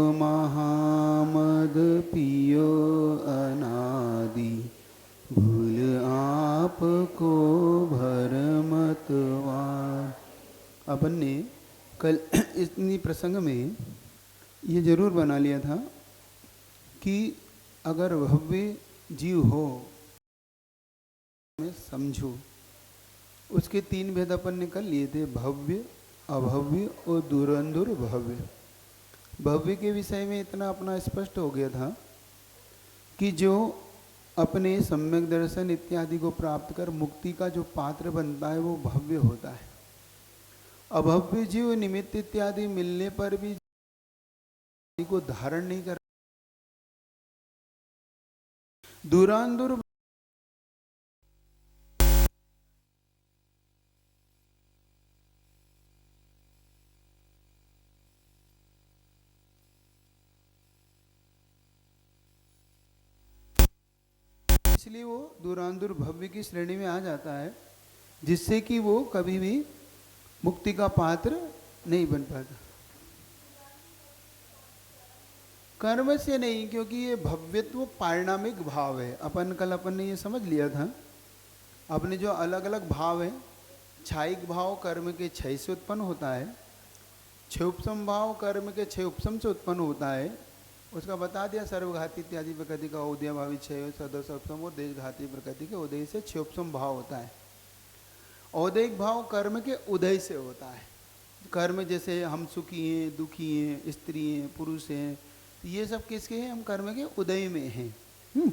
महामद पियो अनादि, भूल आपको भरमतवार। अपन ने कल इतनी प्रसंग में ये जरूर बना लिया था कि अगर भव्य जीव हो में समझो, उसके तीन भेद अपन ने कर लिए थे, भव्य, अभव्य और दूरंदूर भव्य। भव्य के विषय में इतना अपना स्पष्ट हो गया था कि जो अपने सम्यक दर्शन इत्यादि को प्राप्त कर मुक्ति का जो पात्र बनता है वो भव्य होता है। अभव्य जीव निमित्त इत्यादि मिलने पर भी को धारण नहीं कर, दूरांदूर इसलिए वो दूरांदूर भव्य की श्रेणी में आ जाता है, जिससे कि वो कभी भी मुक्ति का पात्र नहीं बन पाता। कर्म से नहीं, क्योंकि ये भव्यत्व पारिणामिक भाव है। अपन ने ये समझ लिया था, अपने जो अलग अलग भाव है, छायिक भाव कर्म के क्षय से उत्पन्न होता है, क्षयोपम भाव कर्म के क्षय उपशम से उत्पन्न होता है, उसका बता दिया। सर्वघाती इत्यादि प्रकृति का उदय भावी क्षय सदस्यपम और देशघाती प्रकृति के उदय से क्षयोपम भाव होता है। औदैहिक भाव कर्म के उदय से होता है। कर्म जैसे हम सुखी हैं, दुखी हैं, स्त्री हैं, पुरुष हैं, ये सब किसके हैं? हम कर्म के उदय में हैं।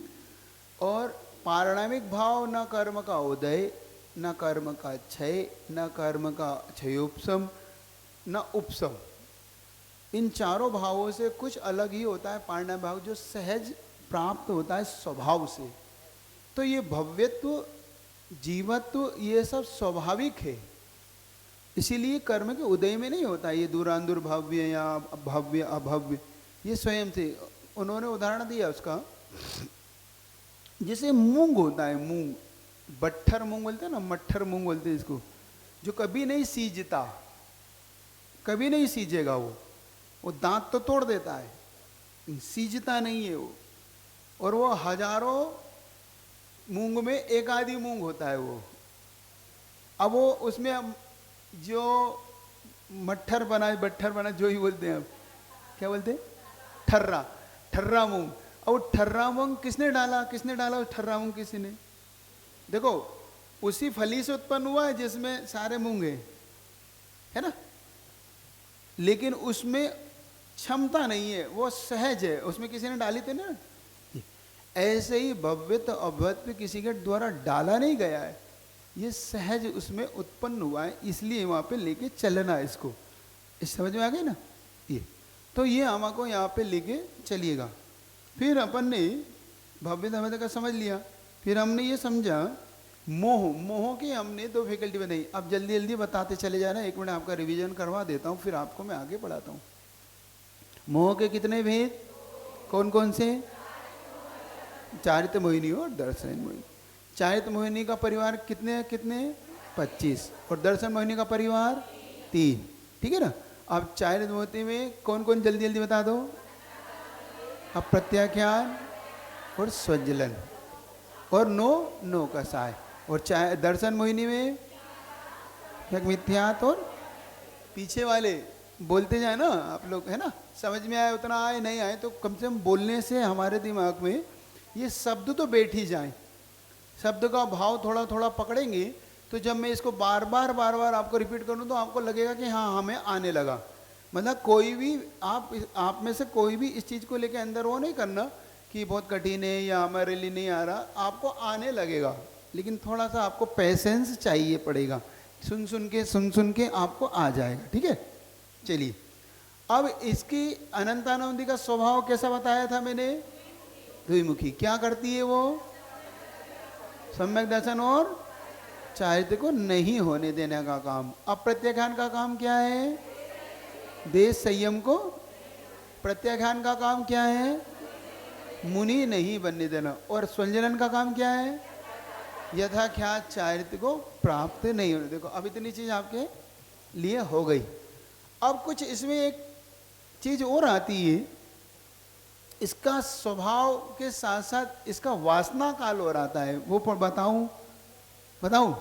और पारिणामिक भाव न कर्म का उदय, न कर्म का क्षय, न कर्म का क्षयोपशम, न उपशम। इन चारों भावों से कुछ अलग ही होता है पारिणामिक भाव, जो सहज प्राप्त होता है स्वभाव से। तो ये भव्यत्व, जीवत्व, ये सब स्वाभाविक है, इसीलिए कर्म के उदय में नहीं होता। ये दूरांदूर भव्य या भव्य अभव्य, ये स्वयं से उन्होंने उदाहरण दिया उसका। जैसे मूंग होता है, मूंग, बट्ठर मूंग बोलते हैं ना, मट्ठर मूंग बोलते हैं इसको, जो कभी नहीं सीजता, कभी नहीं सीजेगा वो दांत तो तोड़ देता है, सीजता नहीं है वो। और वो हजारों मूंग में एक आधी मूंग होता है वो। अब वो उसमें जो मट्ठर बना, बट्ठर बना, जो ही बोलते हैं, अब क्या बोलते हैं, ठर्रा, ठर्रा मूंग। और ठर्रा मूंग किसने डाला? किसने डाला उस ठर्रा मूंग? किसी ने। देखो उसी फली से उत्पन्न हुआ है जिसमें सारे मूंग है ना, लेकिन उसमें क्षमता नहीं है, वो सहज है, उसमें किसी ने डाली थी ना। ऐसे ही भव्यत्व अभव्यत्व किसी के द्वारा डाला नहीं गया है, ये सहज उसमें उत्पन्न हुआ है, इसलिए वहां पे लेके चलना है इसको। इस समझ में आ गई ना ये? तो ये हमको यहाँ पे लेके चलिएगा। फिर अपन ने भव्यता अभव्यता का समझ लिया, फिर हमने ये समझा मोह, मोह की हमने दो फैकल्टी बताई। अब जल्दी जल्दी बताते चले जाना, एक मिनट आपका रिवीजन करवा देता हूँ, फिर आपको मैं आगे पढ़ाता हूँ। मोह के कितने भेद, कौन कौन से? चारित्र मोहिनी और दर्शन मोहिनी। चारित्र मोहिनी का परिवार कितने कितने? 25, और दर्शन मोहिनी का परिवार 3। ठीक है ना। अब चारित्र मोहिनी में कौन कौन, जल्दी जल्दी बता दो। अब प्रत्याख्यान और स्वज्जलन और नो कसाय। और दर्शन मोहिनी में मिथ्यात और पीछे वाले बोलते जाए ना आप लोग, है ना। समझ में आए उतना, आए नहीं आए तो कम से कम बोलने से हमारे दिमाग में ये शब्द तो बैठ ही जाए, शब्द का भाव थोड़ा थोड़ा पकड़ेंगे। तो जब मैं इसको बार बार आपको रिपीट करूं तो आपको लगेगा कि हाँ हमें आने लगा। मतलब कोई भी आप में से कोई भी इस चीज़ को लेकर अंदर वो नहीं करना कि बहुत कठिन है या हमारे लिए नहीं आ रहा, आपको आने लगेगा, लेकिन थोड़ा सा आपको पेशेंस चाहिए पड़ेगा। सुन सुन के आपको आ जाएगा। ठीक है, चलिए। अब इसकी अनंतानंदी का स्वभाव कैसा बताया था मैंने? द्विमुखी। क्या करती है वो? सम्यक दर्शन और चारित्र को नहीं होने देने का काम। अब प्रत्याख्यान का काम क्या है? देश संयम को। प्रत्याख्यान का काम क्या है? मुनि नहीं बनने देना। और स्वंजलन का काम क्या है? यथाख्यात चारित्र को प्राप्त नहीं होने। देखो अब इतनी चीज आपके लिए हो गई। अब कुछ इसमें एक चीज और आती है इसका स्वभाव के साथ साथ इसका वासना काल और आता है, वो बताऊं? बताऊं?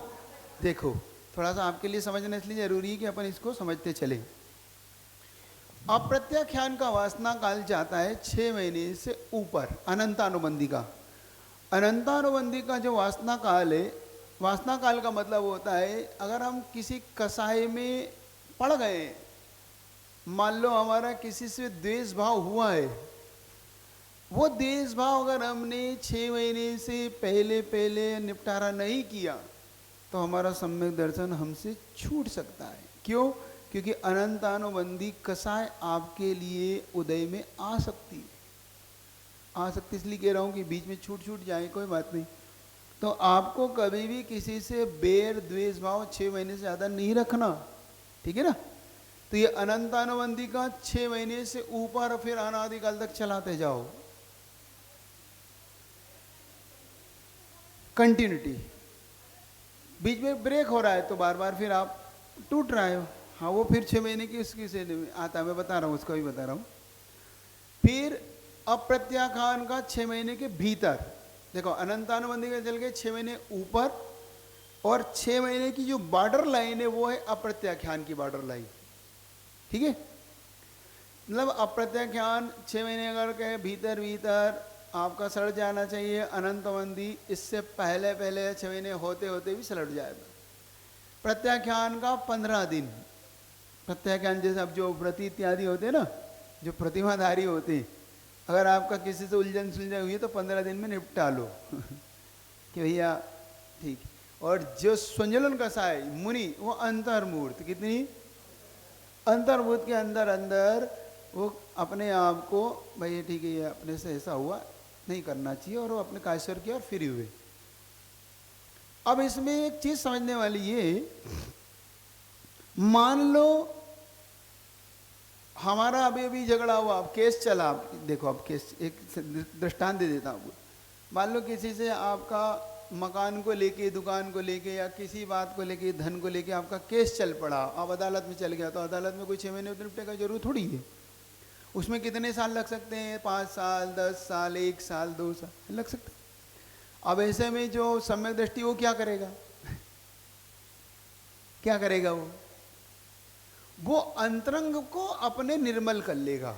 देखो थोड़ा सा आपके लिए समझना इसलिए जरूरी है कि अपन इसको समझते चले। अप्रत्याख्यान का वासना काल जाता है 6 महीने से ऊपर, अनंतानुबंधी का। अनंतानुबंधी का जो वासना काल है, वासना काल का मतलब होता है अगर हम किसी कसाई में पड़ गए, मान लो हमारा किसी से द्वेष भाव हुआ है, वो द्वेष भाव अगर हमने 6 महीने से पहले निपटारा नहीं किया तो हमारा सम्यक दर्शन हमसे छूट सकता है। क्यों? क्योंकि अनंतानुबंधी कसाय आपके लिए उदय में आ सकती है। आ सकती इसलिए कह रहा हूँ कि बीच में छूट जाए कोई बात नहीं। तो आपको कभी भी किसी से बैर द्वेष भाव 6 महीने से ज़्यादा नहीं रखना, ठीक है ना। तो ये अनंतानुबंधी का 6 महीने से ऊपर फिर अनादिकाल तक चलाते जाओ, कंटिन्यूटी। बीच में ब्रेक हो रहा है तो बार बार फिर आप टूट रहे हो, हाँ वो फिर 6 महीने की उसकी से आता है, मैं बता रहा हूँ, उसका भी बता रहा हूँ। फिर अप्रत्याख्यान का 6 महीने के भीतर, देखो अनंतानुबंधी का चल गए 6 महीने ऊपर, और 6 महीने की जो बॉर्डर लाइन है वो है अप्रत्याख्यान की बॉर्डर लाइन, ठीक है। मतलब अप्रत्याख्यान 6 महीने अगर के भीतर आपका सड़ जाना चाहिए, अनंतबंदी इससे पहले 6 महीने होते भी सलट जाएगा। प्रत्याख्यान का 15 दिन, प्रत्याख्यान जैसे अब जो व्रती इत्यादि होते हैं ना, जो प्रतिमाधारी होते हैं, अगर आपका किसी से उलझन सुलझन हुई है तो 15 दिन में निपटा लो कि भैया ठीक। और जो संजलन कसाय मुनि, वो अंतर्मूर्त, कितनी अंतर्मूर्त के अंदर वो अपने आप को भाई ठीक है ये अपने से ऐसा हुआ नहीं करना चाहिए, और वो अपने कायस्वर किया और फ्री हुए। अब इसमें एक चीज समझने वाली ये, मान लो हमारा अभी झगड़ा हुआ, अब केस चला, देखो अब केस, एक दृष्टांत दे देता हूँ। मान लो किसी से आपका मकान को लेके, दुकान को लेके, या किसी बात को लेके, धन को लेके आपका केस चल पड़ा, अब अदालत में चल गया, तो अदालत में कोई 6 महीने निपटे का जरूर थोड़ी है। उसमें कितने साल लग सकते हैं? 5 साल, 10 साल, 1 साल, 2 साल लग सकते हैं। अब ऐसे में जो सम्यक दृष्टि वो क्या करेगा? क्या करेगा? वो अंतरंग को अपने निर्मल कर लेगा।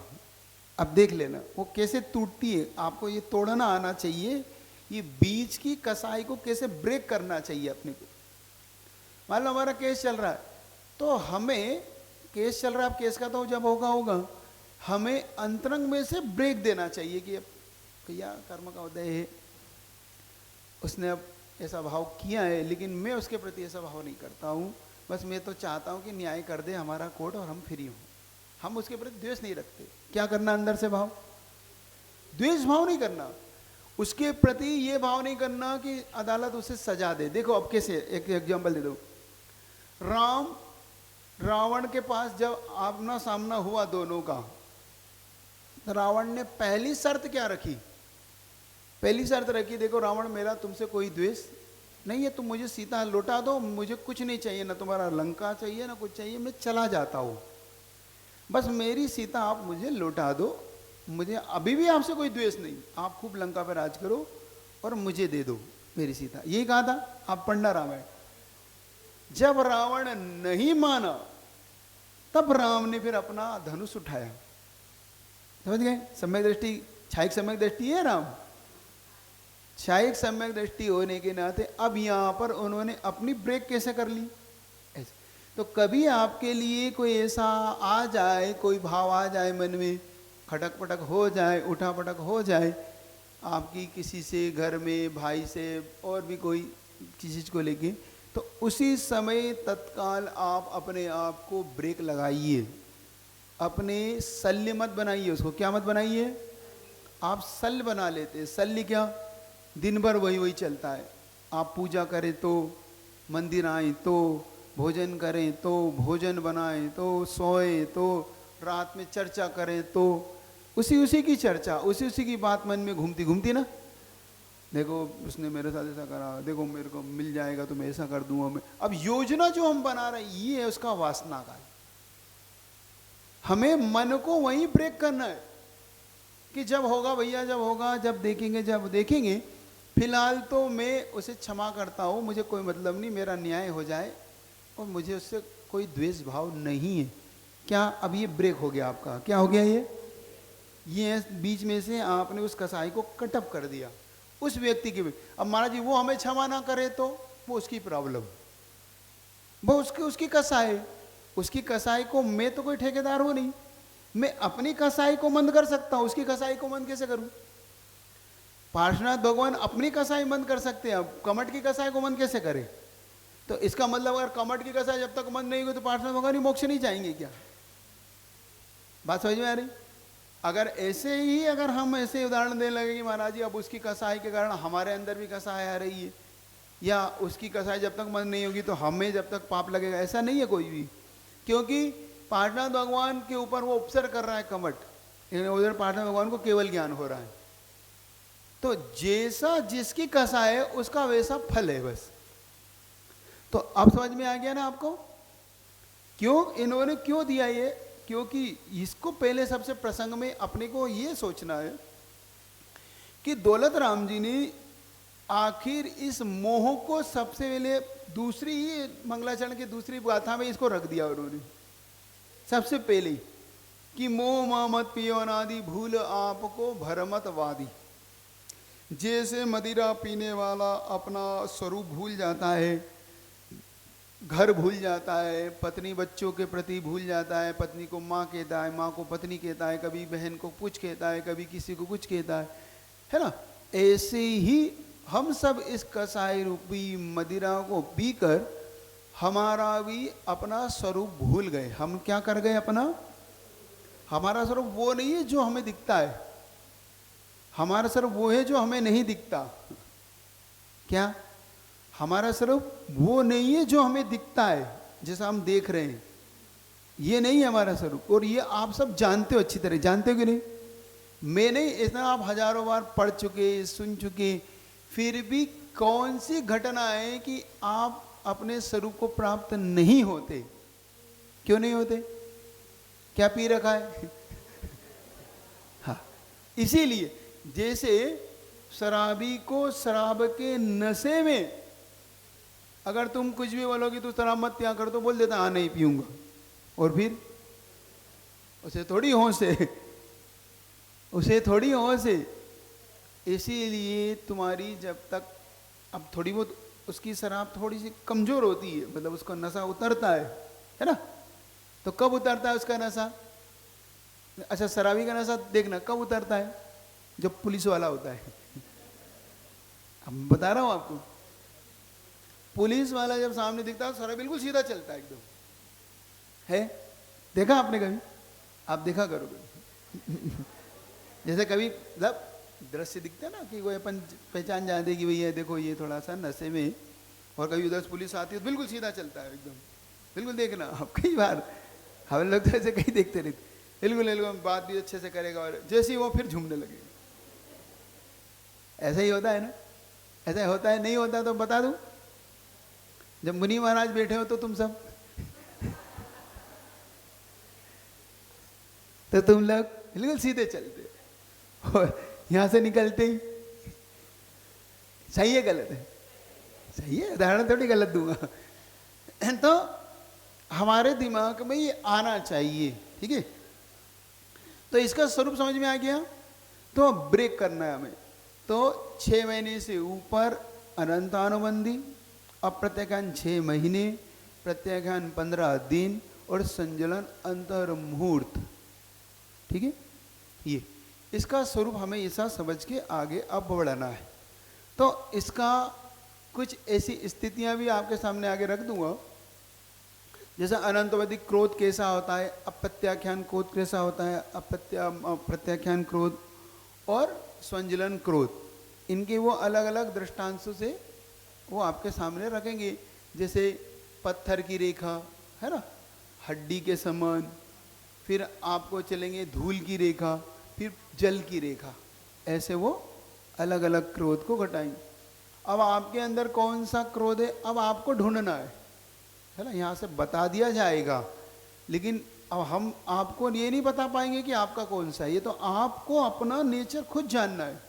अब देख लेना वो कैसे टूटती है, आपको ये तोड़ना आना चाहिए, ये बीच की कसाई को कैसे ब्रेक करना चाहिए अपने को। मान लो हमारा केस चल रहा है, तो हमें केस चल रहा है, अब केस का तो जब होगा हमें अंतरंग में से ब्रेक देना चाहिए कि भैया कर्म का उदय है, उसने अब ऐसा भाव किया है, लेकिन मैं उसके प्रति ऐसा भाव नहीं करता हूँ, बस मैं तो चाहता हूँ कि न्याय कर दे हमारा कोर्ट और हम फ्री हों। हम उसके प्रति द्वेष नहीं रखते। क्या करना अंदर से भाव? द्वेष भाव नहीं करना, उसके प्रति ये भाव नहीं करना कि अदालत उसे सजा दे। देखो अब कैसे, एक एग्जाम्पल दे दो। रावण के पास जब आमना सामना हुआ दोनों का, रावण ने पहली शर्त क्या रखी? पहली शर्त रखी, देखो रावण मेरा तुमसे कोई द्वेष नहीं है, तुम मुझे सीता लौटा दो, मुझे कुछ नहीं चाहिए, ना तुम्हारा लंका चाहिए ना कुछ चाहिए, मैं चला जाता हूँ, बस मेरी सीता आप मुझे लौटा दो, मुझे अभी भी आपसे कोई द्वेष नहीं, आप खूब लंका पर राज करो और मुझे दे दो मेरी सीता। यही कहा था, आप पढ़ना रामायण। जब रावण नहीं माना तब राम ने फिर अपना धनुष उठाया। समझ गए? सम्यक दृष्टि, छायिक सम्यक दृष्टि है राम। छायिक सम्यक दृष्टि होने के नाते अब यहाँ पर उन्होंने अपनी ब्रेक कैसे कर ली ऐसे। तो कभी आपके लिए कोई ऐसा आ जाए, कोई भाव आ जाए मन में, खटक पटक हो जाए, उठा पटक हो जाए आपकी किसी से, घर में भाई से, और भी कोई किसी चीज़ को लेके, तो उसी समय तत्काल आप अपने आप को ब्रेक लगाइए, अपने शल्य मत बनाइए उसको। क्या मत बनाइए? आप शल्य बना लेते। शल्य क्या? दिन भर वही चलता है। आप पूजा करें तो, मंदिर आए तो, भोजन करें तो, भोजन बनाएं तो, सोए तो, रात में चर्चा करें तो, उसी की चर्चा, उसी की बात मन में घूमती ना। देखो उसने मेरे साथ ऐसा करा, देखो मेरे को मिल जाएगा तो मैं ऐसा कर दूंगा मैं। अब योजना जो हम बना रहे हैं ये है उसका वासना का। हमें मन को वहीं ब्रेक करना है कि जब होगा भैया, जब होगा, जब देखेंगे। फिलहाल तो मैं उसे क्षमा करता हूँ, मुझे कोई मतलब नहीं, मेरा न्याय हो जाए और मुझे उससे कोई द्वेष भाव नहीं है। क्या अब ये ब्रेक हो गया आपका? क्या हो गया? ये बीच में से आपने उस कसाई को कटअप कर दिया उस व्यक्ति की भी। अब महाराज जी वो हमें क्षमा ना करे तो वो उसकी प्रॉब्लम, वो उसकी कसाई, उसकी कसाई को मैं तो कोई ठेकेदार हूँ नहीं, मैं अपनी कसाई को बंद कर सकता हूँ, उसकी कसाई को बंद कैसे करूँ? पार्श्वनाथ भगवान अपनी कसाई बंद कर सकते हैं, अब कमट की कसाई को बंद कैसे करे? तो इसका मतलब अगर कमट की कसाई जब तक बंद नहीं हुई तो पार्श्वनाथ भगवान ही मोक्ष नहीं जाएंगे क्या? बात समझ में आ रही? अगर ऐसे ही अगर हम ऐसे उदाहरण देने लगे कि महाराज जी अब उसकी कसाई के कारण हमारे अंदर भी कसाई आ रही है, या उसकी कसाई जब तक बंद नहीं होगी तो हमें जब तक पाप लगेगा, ऐसा नहीं है कोई भी। क्योंकि पार्श्वनाथ भगवान के ऊपर वो उपसर्ग कर रहा है कमट, उधर पार्श्वनाथ भगवान को केवल ज्ञान हो रहा है। तो जैसा जिसकी कसाई है उसका वैसा फल है बस। तो अब समझ में आ गया ना आपको क्यों इन्होंने क्यों दिया ये? क्योंकि इसको पहले सबसे प्रसंग में अपने को ये सोचना है कि दौलत राम जी ने आखिर इस मोह को सबसे पहले दूसरी ही मंगलाचरण की दूसरी गाथा में इसको रख दिया उन्होंने सबसे पहले कि मोह मामत पियो अनादि भूल आपको भरमत वादी। जैसे मदिरा पीने वाला अपना स्वरूप भूल जाता है, घर भूल जाता है, पत्नी बच्चों के प्रति भूल जाता है, पत्नी को माँ कहता है, माँ को पत्नी कहता है, कभी बहन को कुछ कहता है, कभी किसी को कुछ कहता है ना? ऐसे ही हम सब इस कसाई रूपी मदिरा को पीकर हमारा भी अपना स्वरूप भूल गए। हम क्या कर गए? अपना हमारा स्वरूप वो नहीं है जो हमें दिखता है, हमारा स्वरूप वो है जो हमें नहीं दिखता। क्या? हमारा स्वरूप वो नहीं है जो हमें दिखता है, जैसा हम देख रहे हैं, ये नहीं है हमारा स्वरूप। और ये आप सब जानते हो, अच्छी तरह जानते हो कि नहीं? मैं नहीं, इतना आप हजारों बार पढ़ चुके, सुन चुके, फिर भी कौन सी घटना है कि आप अपने स्वरूप को प्राप्त नहीं होते? क्यों नहीं होते? क्या पी रखा है? हाँ, इसीलिए जैसे शराबी को शराब के नशे में अगर तुम कुछ भी बोलोगे तो शराब मत पिया कर, तो बोल देता हाँ नहीं पीऊंगा, और फिर उसे थोड़ी होश है, उसे थोड़ी होश है। इसीलिए तुम्हारी जब तक अब थोड़ी बहुत उसकी शराब थोड़ी सी कमजोर होती है, मतलब उसका नशा उतरता है ना? तो कब उतरता है उसका नशा? अच्छा, शराबी का नशा देखना कब उतरता है? जब पुलिस वाला होता है। अब बता रहा हूं आपको, पुलिस वाला जब सामने दिखता है सारा बिल्कुल सीधा चलता है एकदम, है? देखा आपने कभी? आप देखा करोगे। जैसे कभी मतलब दृश्य दिखता है ना कि कोई अपन पहचान जाते कि भैया देखो ये थोड़ा सा नशे में, और कभी उधर पुलिस आती है तो बिल्कुल सीधा चलता है एकदम, बिल्कुल देखना आप। कई बार हम लोग तो ऐसे कहीं देखते रहते, बिल्कुल बिल्कुल बात भी अच्छे से करेगा और जैसे ही वो फिर झूमने लगेगा। ऐसा ही होता है ना? ऐसा होता है? नहीं होता तो बता दूं? जब मुनि महाराज बैठे हो तो तुम सब तो तुम लोग बिल्कुल सीधे चलते और यहां से निकलते ही सही है गलत है? सही है, उदाहरण थोड़ी गलत दूंगा। तो हमारे दिमाग में ये आना चाहिए, ठीक है? तो इसका स्वरूप समझ में आ गया। तो ब्रेक करना है हमें। तो 6 महीने से ऊपर अनंतानुबंधी, अप्रत्याख्यान 6 महीने, प्रत्याख्यान 15 दिन और संजलन अंतर मुहूर्त, ठीक है? ये इसका स्वरूप हमें ऐसा समझ के आगे अब बढ़ाना है। तो इसका कुछ ऐसी स्थितियां भी आपके सामने आगे रख दूंगा, जैसा अनंतवधि क्रोध कैसा होता है, अप्रत्याख्यान क्रोध कैसा होता है, प्रत्याख्यान क्रोध और संजलन क्रोध, इनके वो अलग अलग दृष्टांतों से वो आपके सामने रखेंगे। जैसे पत्थर की रेखा है ना, हड्डी के समान, फिर आपको चलेंगे धूल की रेखा, फिर जल की रेखा, ऐसे वो अलग अलग क्रोध को घटाएंगे। अब आपके अंदर कौन सा क्रोध है अब आपको ढूंढना है ना? यहाँ से बता दिया जाएगा, लेकिन अब हम आपको ये नहीं बता पाएंगे कि आपका कौन सा है, ये तो आपको अपना नेचर खुद जानना है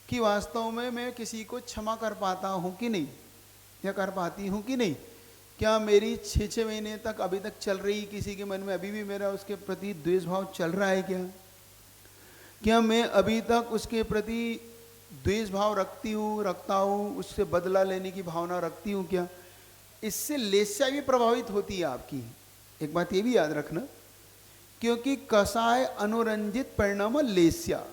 कि वास्तव में मैं किसी को क्षमा कर पाता हूँ कि नहीं, या कर पाती हूँ कि नहीं। क्या मेरी 6-6 महीने तक अभी तक चल रही किसी के मन में अभी भी मेरा उसके प्रति द्वेष भाव चल रहा है क्या? क्या मैं अभी तक उसके प्रति द्वेष भाव रखता हूँ, उससे बदला लेने की भावना रखती हूँ क्या? इससे लेस्या भी प्रभावित होती है आपकी। एक बात ये भी याद रखना, क्योंकि कसाय अनुरंजित परिणाम लेस्या,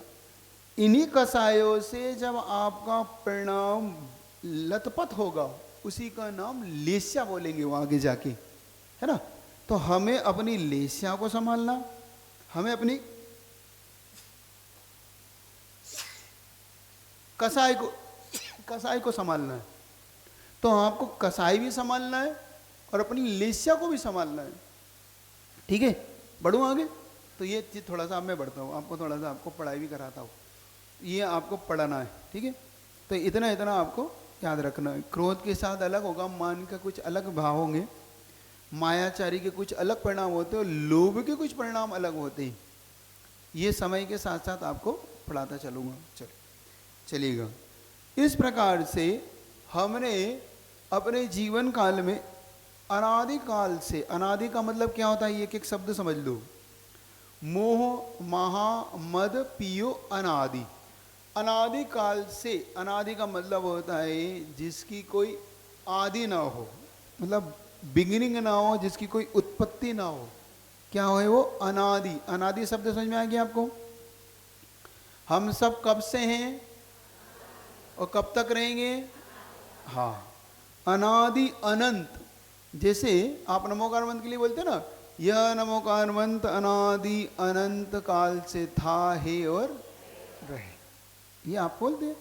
इन्हीं कसायों से जब आपका परिणाम लथपथ होगा उसी का नाम लेस्या बोलेंगे वो आगे जाके, है ना। तो हमें अपनी लेस्या को संभालना, हमें अपनी कसाई को संभालना है। तो आपको कसाई भी संभालना है और अपनी लेस्या को भी संभालना है, ठीक है। बढ़ूँ आगे, तो ये चीज़ थोड़ा सा अब मैं बढ़ता हूँ, आपको थोड़ा सा आपको पढ़ाई भी कराता हूँ, ये आपको पढ़ना है, ठीक है। तो इतना इतना आपको याद रखना है। क्रोध के साथ अलग होगा, मान का कुछ अलग भाव होंगे, मायाचारी के कुछ अलग परिणाम होते हैं और लोभ के कुछ परिणाम अलग होते हैं। ये समय के साथ साथ आपको पढ़ाता चलूँगा, चलिएगा। इस प्रकार से हमने अपने जीवन काल में अनादिकाल से, अनादि का मतलब क्या होता है, एक शब्द समझ लो, मोह महा मद पियो अनादि। अनादि काल से, अनादि का मतलब होता है जिसकी कोई आदि ना हो, मतलब बिगिनिंग ना हो, जिसकी कोई उत्पत्ति ना हो, क्या हो वो अनादि। अनादि शब्द समझ में आ गया आपको? हम सब कब से हैं और कब तक रहेंगे? हाँ, अनादि अनंत। जैसे आप नमोकार मंत्र के लिए बोलते ना, यह नमोकार मंत्र अनादि अनंत काल से था, है और रहे, ये आप बोलते हैं।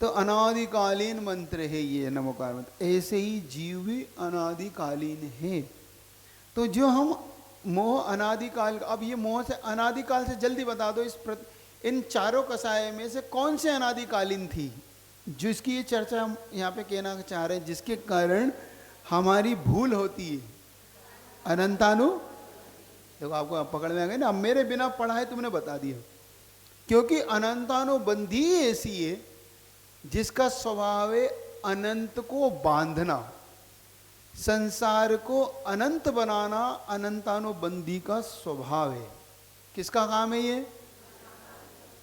तो अनादिकालीन मंत्र है ये नमोकार मंत्र। ऐसे ही जीव भी अनादिकालीन है। तो जो हम मोह अनादिकाल, अब ये मोह से अनादिकाल से जल्दी बता दो, इन चारों कसाय में से कौन से अनादिकालीन थी, जिसकी ये चर्चा हम यहाँ पे कहना चाह रहे हैं, जिसके कारण हमारी भूल होती है। अनंतानु, देखो आपको पकड़ में आ गए ना, अब मेरे बिना पढ़ाए तुमने बता दिया। क्योंकि अनंतानुबंधी ऐसी है जिसका स्वभाव है अनंत को बांधना, संसार को अनंत बनाना अनंतानुबंधी का स्वभाव है। किसका काम है ये?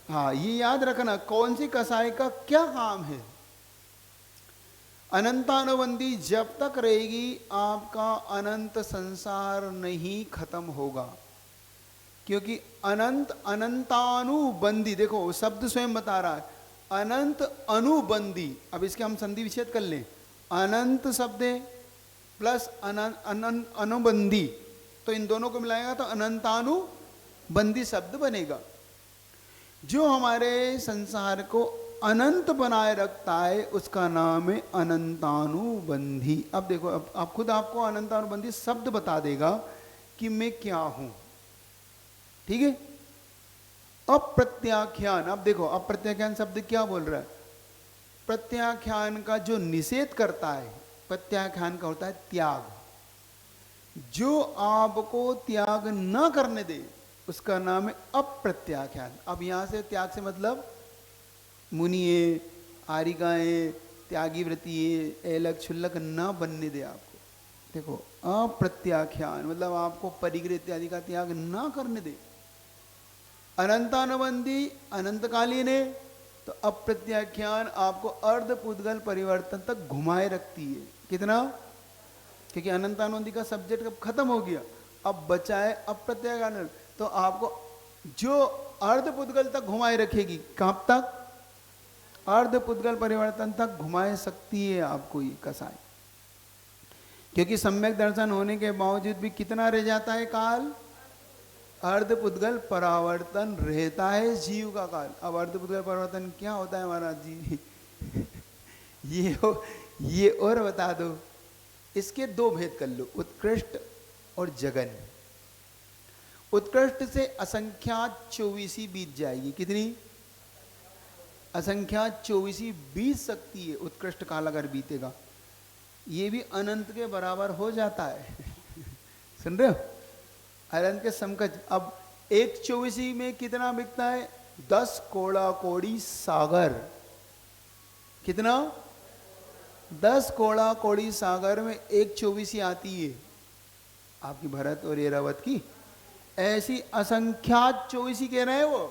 हाँ, ये याद रखना, कौन सी कसाई का क्या काम है। अनंतानुबंधी जब तक रहेगी आपका अनंत संसार नहीं खत्म होगा। क्योंकि अनंत अनंतानुबंधी, देखो शब्द स्वयं बता रहा है, अनंत अनुबंधी। अब इसके हम संधि विच्छेद कर लें, अनंत शब्द है प्लस अनुबंधी, तो इन दोनों को मिलाएगा तो अनंतानुबंधी शब्द बनेगा। जो हमारे संसार को अनंत बनाए रखता है उसका नाम है अनंतानुबंधी। अब देखो, अब आप खुद आपको अनंतानुबंधी शब्द बता देगा कि मैं क्या हूं, ठीक है। अप्रत्याख्यान, अब देखो अप्रत्याख्यान शब्द क्या बोल रहा है? प्रत्याख्यान का जो निषेध करता है, प्रत्याख्यान का होता है त्याग। जो आपको त्याग न करने दे उसका नाम है अप्रत्याख्यान। अब यहां से त्याग से मतलब मुनिये, आरिकाएं, त्यागी व्रती, एलक क्षुल्लक न बनने दे आपको। देखो अप्रत्याख्यान मतलब आपको परिग्रह इत्यादि का त्याग न करने दे। अनंतानुबंधी अनंतकालीन है, तो अप्रत्याख्यान आपको अर्धपुद्गल परिवर्तन तक घुमाए रखती है। कितना? क्योंकि अनंतानुबंधी का सब्जेक्ट कब खत्म हो गया, अब बचा है अप्रत्याख्यान। तो आपको जो अर्धपुद्गल तक घुमाए रखेगी, कब तक? अर्धपुद्गल परिवर्तन तक घुमाए सकती है आपको ये कसाई। क्योंकि सम्यक दर्शन होने के बावजूद भी कितना रह जाता है काल? अर्धपुद्गल परावर्तन रहता है जीव का काल। अब अर्धपुद्गल परिवर्तन क्या होता है महाराज जी? ये और बता दो। इसके दो भेद कर लो, उत्कृष्ट और जघन्य। उत्कृष्ट से असंख्यात 24 बीत जाएगी। कितनी? असंख्यात 24 बीत सकती है उत्कृष्ट काल अगर बीतेगा। ये भी अनंत के बराबर हो जाता है। सुन रहे हो? अनंत के समकक्ष। अब 1/24 में कितना बिकता है? 10 कोड़ा कोड़ी सागर। कितना? 10 कोड़ा कोड़ी सागर में 1/24 आती है आपकी भरत और ऐरावत की। ऐसी असंख्यात 24 कह रहे हैं वो।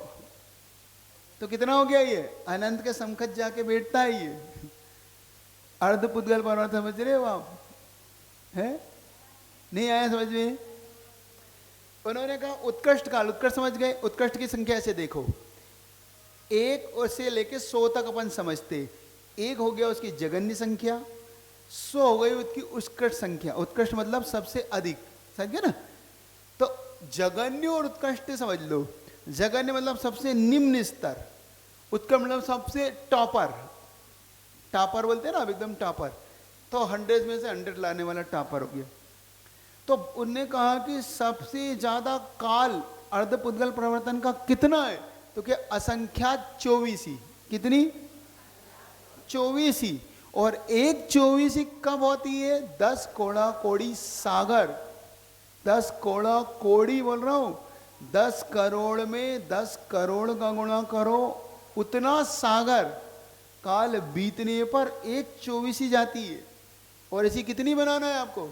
तो कितना हो गया ये? अनंत के समकक्ष जाके बैठता है ये। अर्ध पुद्गल परमार्थ समझ रहे हो आप? है नहीं आया समझ में? उन्होंने कहा उत्कृष्ट काल। उत्कृष्ट समझ गए? उत्कृष्ट की संख्या से देखो, 1 और से लेके 100 तक अपन समझते। 1 हो गया उसकी जगन्य संख्या, 100 हो गई उसकी उत्कृष्ट संख्या। उत्कृष्ट मतलब सबसे अधिक, समझ गए ना? तो जगन्य और उत्कृष्ट समझ लो। जगन्य मतलब सबसे निम्न स्तर, उत्कृष्ट मतलब सबसे टॉपर। टॉपर बोलते हैं ना, अब एकदम टॉपर। तो 100 में से 100 लाने वाला टॉपर हो गया। तो उनने कहा कि सबसे ज्यादा काल अर्ध पुद्गल प्रवर्तन का कितना है? तो क्या? असंख्यात 24। कितनी? 24। और 1/24 कब होती है? 10 कोड़ा कोड़ी सागर। 10 कोड़ा कोड़ी बोल रहा हूं, 10 करोड़ में 10 करोड़ का गुणा करो, उतना सागर काल बीतने पर 1/24 जाती है। और ऐसी कितनी बनाना है आपको?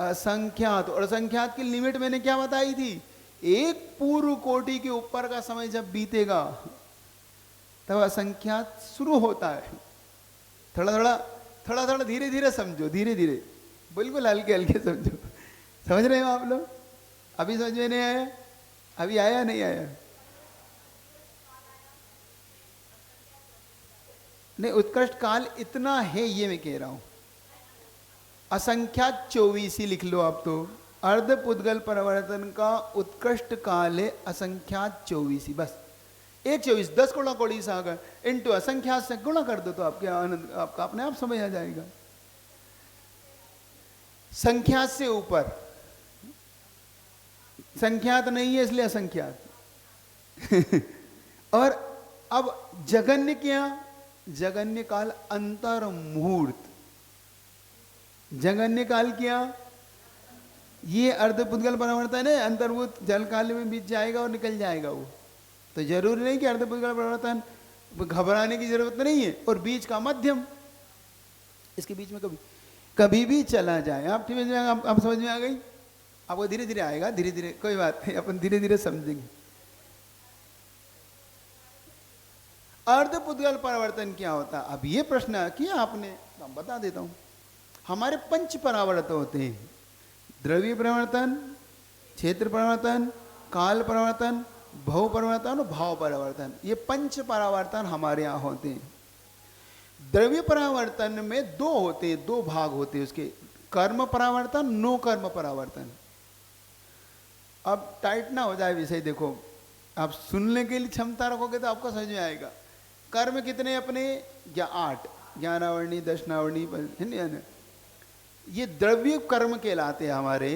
असंख्यात। और असंख्यात की लिमिट मैंने क्या बताई थी? 1 पूर्व कोटि के ऊपर का समय जब बीतेगा तब असंख्यात शुरू होता है। थोड़ा थोड़ा धीरे धीरे समझो, धीरे धीरे, बिल्कुल हल्के हल्के समझो। समझ रहे हो आप लोग? अभी समझ में नहीं आया? अभी आया नहीं आया? नहीं, उत्कृष्ट काल इतना है ये मैं कह रहा हूं। असंख्यात 24 लिख लो आप। तो अर्ध पुद्गल परिवर्तन का उत्कृष्ट काल है असंख्यात 24। बस 1/24, 10 कोड़ा कोड़ी सागर इंटू असंख्यात से गुणा कर दो तो आपके आनंद आपका अपने आप समझ आ जाएगा। संख्यात से ऊपर, संख्यात नहीं है इसलिए असंख्यात। और अब जगन्य क्या? जगन्य काल अंतर मुहूर्त। जगन्य काल क्या? ये अर्ध पुद्गल परिवर्तन है, अंतर्भूत जल काल में बीत जाएगा और निकल जाएगा वो। तो जरूरी नहीं कि अर्ध पुद्गल परिवर्तन, घबराने की जरूरत नहीं है। और बीच का मध्यम, इसके बीच में कभी कभी भी चला जाए। आप ठीक है? आप समझ में आ गई? आपको धीरे धीरे आएगा, धीरे धीरे, कोई बात नहीं, अपन धीरे धीरे समझेंगे। अर्ध पुद्गल परिवर्तन क्या होता है? अब ये प्रश्न किया आपने, तो हम बता देता हूं। हमारे 5 परावर्तन होते हैं: द्रव्य परिवर्तन, क्षेत्र परिवर्तन, काल परिवर्तन, भव परिवर्तन और भाव परिवर्तन। ये 5 परावर्तन हमारे यहाँ होते हैं। द्रव्य परावर्तन में 2 होते हैं, 2 भाग होते हैं उसके: कर्म परावर्तन, नो कर्म परावर्तन। अब टाइट ना हो जाए विषय, देखो आप सुनने के लिए क्षमता रखोगे तो आपको समझ में आएगा। कर्म कितने अपने? 8, 11 वर्णी, दशनावर्णी, है ना? ये द्रव्य कर्म कहलाते हैं हमारे।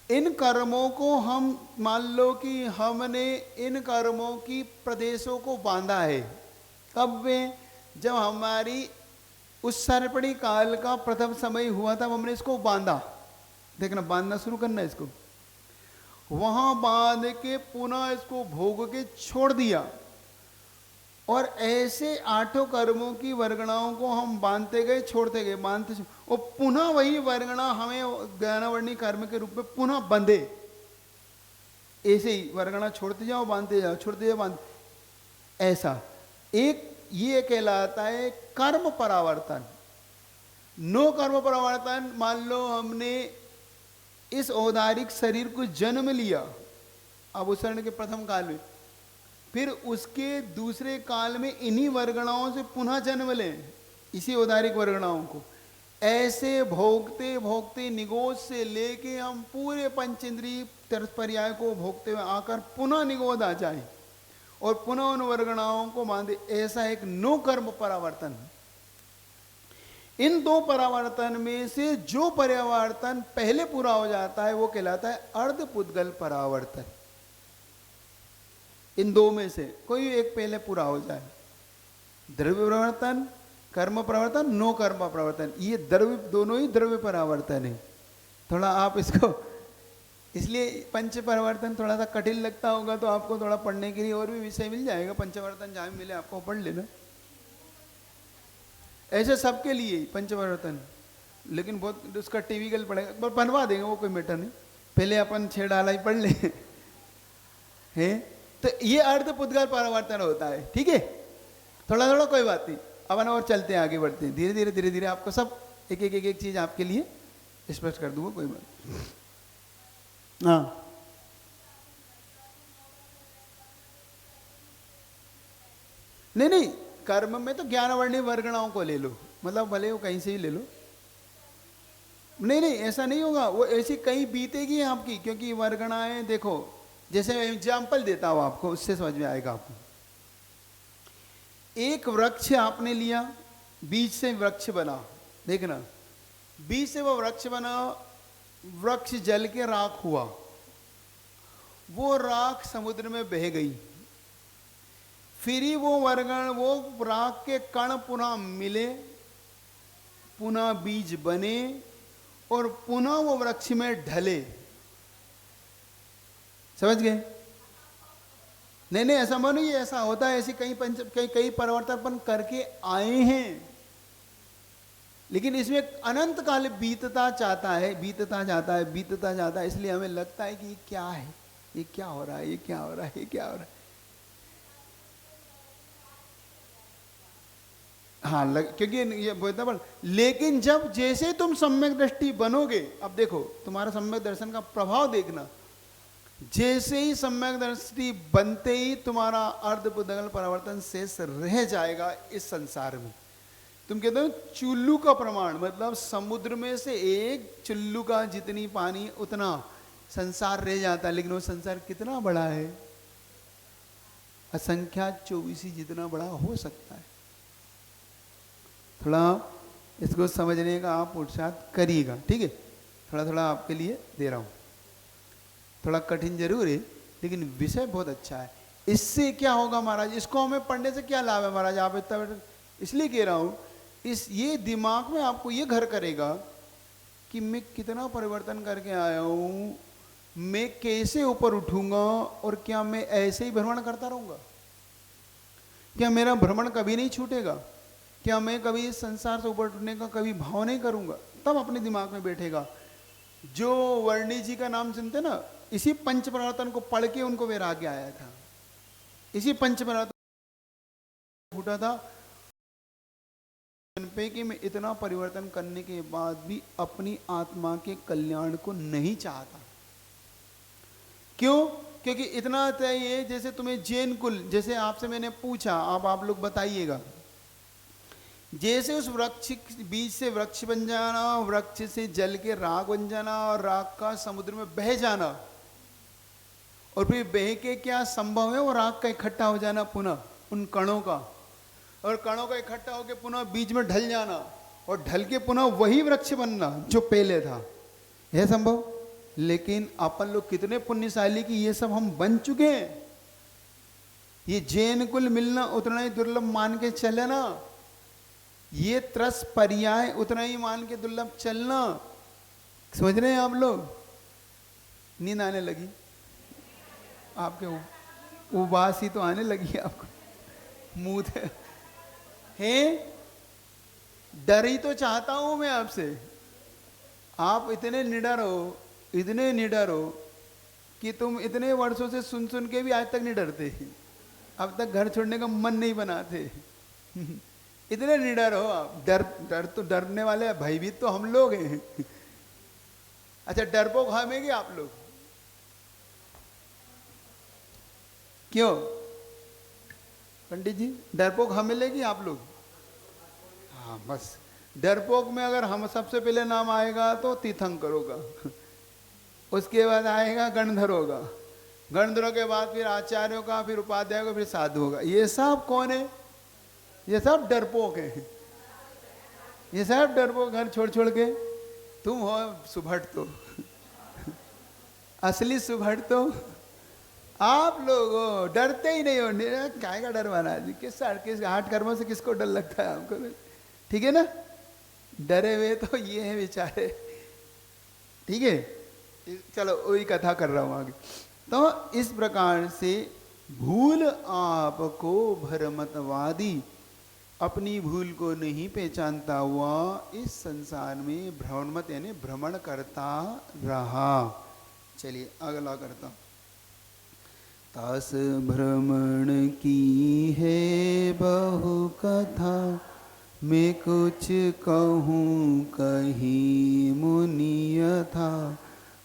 इन कर्मों को हम मान लो कि हमने इन कर्मों की प्रदेशों को बांधा है। कब में? जब हमारी उस सर्पणी काल का प्रथम समय हुआ था, हमने इसको बांधा। देखना, बांधना शुरू करना है इसको। वहां बांध के पुनः इसको भोग के छोड़ दिया। और ऐसे 8 कर्मों की वर्गणाओं को हम बांधते गए, छोड़ते गए, और पुनः वही वर्गणा हमें ज्ञानवर्णी कर्म के रूप में पुनः बंधे। ऐसे ही वर्गणा छोड़ते जाओ, बांधते जाओ, छोड़ते जाओ, बांध, ऐसा एक ये कहलाता है कर्म परावर्तन। नो कर्म परावर्तन, मान लो हमने इस औदारिक शरीर को जन्म लिया अवसरण के प्रथम काल में, फिर उसके दूसरे काल में इन्हीं वर्गणाओं से पुनः जन्म लें, इसी औदारिक वर्गणाओं को। ऐसे भोगते भोगते निगोद से लेके हम पूरे पंचेंद्रिय पर्याय को भोगते हुए आकर पुनः निगोद आ जाए और पुनः उन वर्गणाओं को बांधे। ऐसा एक नो कर्म परावर्तन। इन 2 परावर्तन में से जो परावर्तन पहले पूरा हो जाता है वो कहलाता है अर्ध पुद्गल परावर्तन। इन 2 में से कोई एक पहले पूरा हो जाए। द्रव्य परिवर्तन, कर्म परिवर्तन, नो कर्म परिवर्तन, ये द्रव्य, दोनों ही द्रव्य परावर्तन है। थोड़ा आप इसको इसलिए पंच परिवर्तन थोड़ा सा कठिन लगता होगा, तो आपको थोड़ा पढ़ने के लिए और भी विषय मिल जाएगा। पंचवर्तन जहाँ मिले आपको पढ़ लेना, ऐसे सबके लिए पंचवर्तन। लेकिन बहुत उसका टिपिकल पड़ेगा, पर बनवा देंगे, वो कोई मैटर नहीं। पहले अपन छह डाला ही पढ़ ले है। तो ये अर्ध पुद्गल परिवर्तन होता है, ठीक है। थोड़ा थोड़ा कोई बात नहीं, अपन और चलते हैं, आगे बढ़ते हैं, धीरे धीरे धीरे धीरे आपको सब एक एक एक एक चीज आपके लिए स्पष्ट कर दूंगा, कोई बात। हाँ, नहीं नहीं, कर्म में तो ज्ञानवर्णी वर्गणाओं को ले लो, मतलब भले वो कहीं से ही ले लो। नहीं नहीं, ऐसा नहीं होगा, वो ऐसी कहीं बीतेगी आपकी, क्योंकि वर्गणाएं देखो, जैसे मैं एग्जाम्पल देता हूं आपको, उससे समझ में आएगा आपको। एक वृक्ष आपने लिया, बीज से वृक्ष बना, देखना, बीज से वो वृक्ष बना, वृक्ष जल के राख हुआ, वो राख समुद्र में बह गई, फिर ही वो वर्गण, वो राख के कण पुनः मिले, पुनः बीज बने और पुनः वो वृक्ष में ढले। समझ गए? नहीं नहीं, ऐसा मानो ये ऐसा होता है, ऐसी कई परिवर्तन करके आए हैं, लेकिन इसमें अनंत काल बीतता जाता है, बीतता जाता है, बीतता जाता है, इसलिए हमें लगता है कि ये क्या है, ये क्या हो रहा है, ये क्या हो रहा है, ये क्या हो रहा है। हाँ, क्योंकि ये बोलता पर, लेकिन जब जैसे तुम सम्यक दृष्टि बनोगे, अब देखो तुम्हारा सम्यक दर्शन का प्रभाव देखना, जैसे ही सम्यक दृष्टि बनते ही तुम्हारा अर्ध पुद्गल परिवर्तन शेष रह जाएगा इस संसार में। तुम कहते हो चुल्लू का प्रमाण, मतलब समुद्र में से एक चुल्लू का जितनी पानी उतना संसार रह जाता है, लेकिन वो संसार कितना बड़ा है, असंख्यात 24 जितना बड़ा हो सकता है। थोड़ा इसको समझने का आप पुरुषार्थ करिएगा, ठीक है। थोड़ा थोड़ा आपके लिए दे रहा हूँ, थोड़ा कठिन जरूर है, लेकिन विषय बहुत अच्छा है। इससे क्या होगा महाराज, इसको हमें पढ़ने से क्या लाभ है महाराज, आप इतना, इसलिए कह रहा हूँ, इस ये दिमाग में आपको ये घर करेगा कि मैं कितना परिवर्तन करके आया हूँ, मैं कैसे ऊपर उठूंगा, और क्या मैं ऐसे ही भ्रमण करता रहूंगा, क्या मेरा भ्रमण कभी नहीं छूटेगा, क्या मैं कभी इस संसार से ऊपर उठने का कभी भाव नहीं करूंगा, तब अपने दिमाग में बैठेगा। जो वर्णी जी का नाम सुनते ना, इसी पंच परिवर्तन को पढ़ के उनको वैराग्य आया था, इसी पंच परिवर्तन फूटा था पे कि मैं इतना परिवर्तन करने के बाद भी अपनी आत्मा के कल्याण को नहीं चाहता। क्यों? क्योंकि इतना चाहिए, जैसे तुम्हें जैन कुल, जैसे आपसे मैंने पूछा, आप लोग बताइएगा, जैसे उस वृक्ष बीज से वृक्ष बन जाना, वृक्ष से जल के राख बन जाना, और राख का समुद्र में बह जाना, और फिर बह के क्या संभव है, वो राख का इकट्ठा हो जाना पुनः उन कणों का, और कणों का इकट्ठा होकर पुनः बीज में ढल जाना, और ढल के पुनः वही वृक्ष बनना जो पहले था, यह संभव। लेकिन अपन लोग कितने पुण्यशाली कि ये सब हम बन चुके हैं। ये जैन कुल मिलना उतना ही दुर्लभ मान के चले ना, ये त्रस पर्याय उतना ही मान के दुर्लभ चलना। समझ रहे हैं आप लोग? नींद आने लगी आपके, उबास ही तो आने लगी आपको, मुंह है। डर ही तो चाहता हूं मैं आपसे, आप इतने निडर हो, इतने निडर हो कि तुम इतने वर्षों से सुन सुन के भी आज तक नहीं डरते, अब तक घर छोड़ने का मन नहीं बनाते इतने निडर हो आप। डर तो डरने वाले भयभीत तो हम लोग हैं अच्छा, डरपोक हमेंगे आप लोग, क्यों पंडित जी? डरपोक हमें लेगी आप लोग? हाँ, बस डरपोक में अगर हम सबसे पहले नाम आएगा तो तीर्थंकर होगा उसके बाद आएगा गणधर होगा, गणधरों के बाद फिर आचार्यों का, फिर उपाध्याय का, फिर साधु होगा। ये सब कौन है? ये सब डरपोक है, ये सब डरपोक घर छोड़ छोड़ के। तुम हो सुभट तो असली सुभट तो आप लोग हो, डरते ही नहीं हो। काय का डर बना जी, किस हाथ कर्मों से किसको डर लगता है हमको? ठीक है ना, डरे हुए तो ये है बेचारे, ठीक है। चलो वही कथा कर रहा हूं आगे। तो इस प्रकार से भूल आपको भ्रमतवादी, अपनी भूल को नहीं पहचानता हुआ इस संसार में भ्रमणमत यानी भ्रमण करता रहा। चलिए अगला करता। तास भ्रमण की है बहु कथा, मैं कुछ कहूँ कहीं मुनि यथा,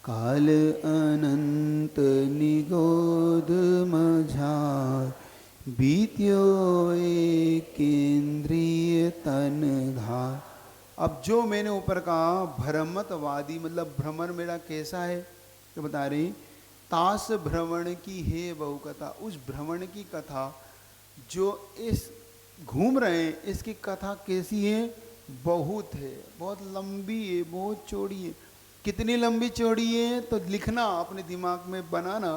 काल अनंत निगोद मझार, बीत्यो एक इंद्रिय तन धार। अब जो मैंने ऊपर कहा भ्रमतवादी मतलब भ्रमण मेरा कैसा है तो बता रही, तास भ्रमण की है बहु कथा, उस भ्रमण की कथा जो इस घूम रहे हैं इसकी कथा कैसी है, बहुत है, बहुत लंबी है, बहुत चौड़ी है। कितनी लंबी चौड़ी है तो लिखना अपने दिमाग में बनाना